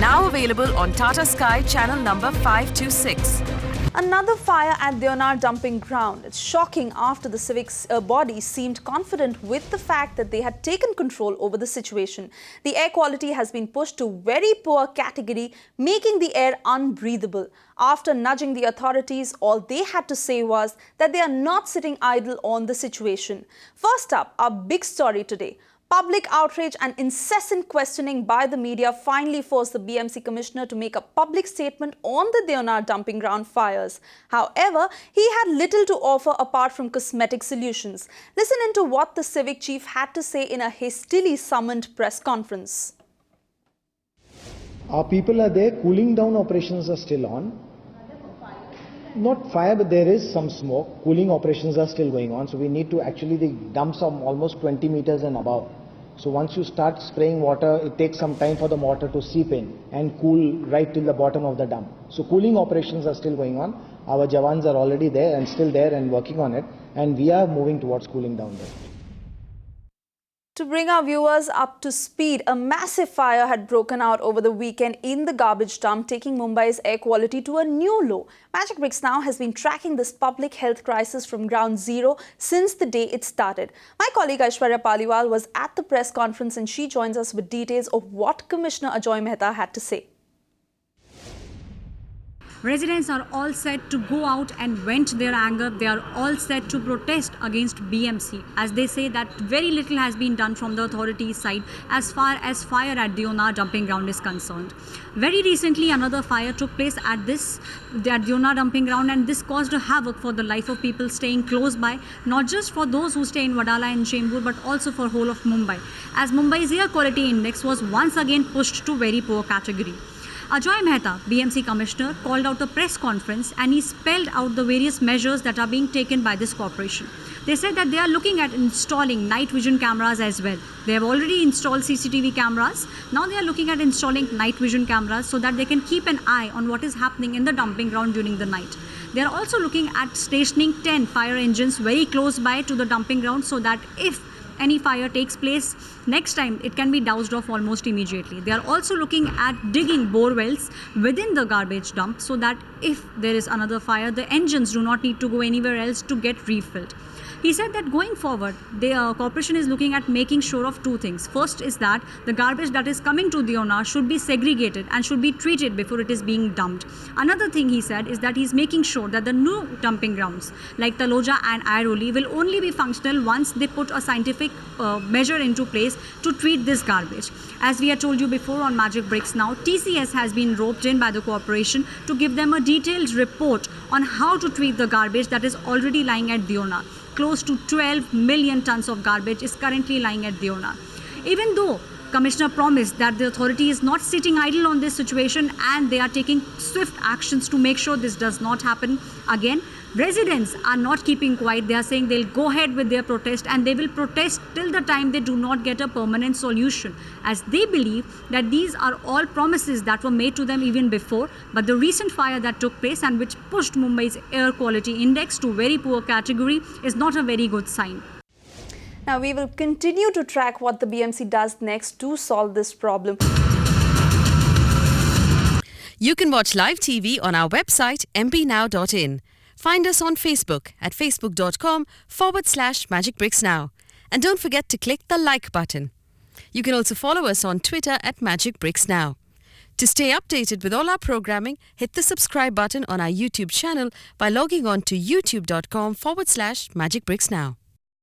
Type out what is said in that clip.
Now available on Tata Sky channel number 526. Another fire at Deonar Dumping Ground. It's shocking after the civic body seemed confident with the fact that they had taken control over the situation. The air quality has been pushed to very poor category, making the air unbreathable. After nudging the authorities, all they had to say was that they are not sitting idle on the situation. First up, our big story today. Public outrage and incessant questioning by the media finally forced the BMC Commissioner to make a public statement on the Deonar Dumping Ground fires. However, he had little to offer apart from cosmetic solutions. Listen into what the civic chief had to say in a hastily summoned press conference. Our people are there, cooling down operations are still on. Not fire, but there is some smoke. Cooling operations are still going on. So we need to actually, the dumps are almost 20 meters and above. So once you start spraying water, it takes some time for the water to seep in and cool right till the bottom of the dump. So cooling operations are still going on. Our Jawans are already there and still there and working on it. And we are moving towards cooling down there. To bring our viewers up to speed, a massive fire had broken out over the weekend in the garbage dump, taking Mumbai's air quality to a new low. Magic Bricks Now has been tracking this public health crisis from ground zero since the day it started. My colleague Aishwarya Paliwal was at the press conference and she joins us with details of what Commissioner Ajoy Mehta had to say. Residents are all set to go out and vent their anger. They are all set to protest against BMC, as they say that very little has been done from the authorities' side as far as fire at Deonar Dumping Ground is concerned. Very recently, another fire took place at Deonar Dumping Ground, and this caused a havoc for the life of people staying close by, not just for those who stay in Wadala and Chembur, but also for whole of Mumbai, as Mumbai's air quality index was once again pushed to very poor category. Ajoy Mehta, BMC Commissioner, called out a press conference and he spelled out the various measures that are being taken by this corporation. They said that they are looking at installing night vision cameras as well. They have already installed CCTV cameras. Now they are looking at installing night vision cameras so that they can keep an eye on what is happening in the dumping ground during the night. They are also looking at stationing 10 fire engines very close by to the dumping ground so that if any fire takes place, next time it can be doused off almost immediately. They are also looking at digging bore wells within the garbage dump so that if there is another fire, the engines do not need to go anywhere else to get refilled. He said that going forward, the corporation is looking at making sure of two things. First is that the garbage that is coming to Deonar should be segregated and should be treated before it is being dumped. Another thing he said is that he's making sure that the new dumping grounds like Taloja and Airoli will only be functional once they put a scientific measure into place to treat this garbage. As we had told you before on Magic Bricks Now, TCS has been roped in by the corporation to give them a detailed report on how to treat the garbage that is already lying at Deonar. Close to 12 million tons of garbage is currently lying at Deonar. Even though Commissioner promised that the authority is not sitting idle on this situation and they are taking swift actions to make sure this does not happen again, residents are not keeping quiet. They are saying they'll go ahead with their protest and they will protest till the time they do not get a permanent solution, as they believe that these are all promises that were made to them even before, but the recent fire that took place and which pushed Mumbai's air quality index to very poor category is not a very good sign. Now, we will continue to track what the BMC does next to solve this problem. You can watch live TV on our website mpnow.in. Find us on Facebook at facebook.com/magicbricksnow. And don't forget to click the like button. You can also follow us on Twitter at Magic Bricks Now. To stay updated with all our programming, hit the subscribe button on our YouTube channel by logging on to youtube.com/magicbricksnow.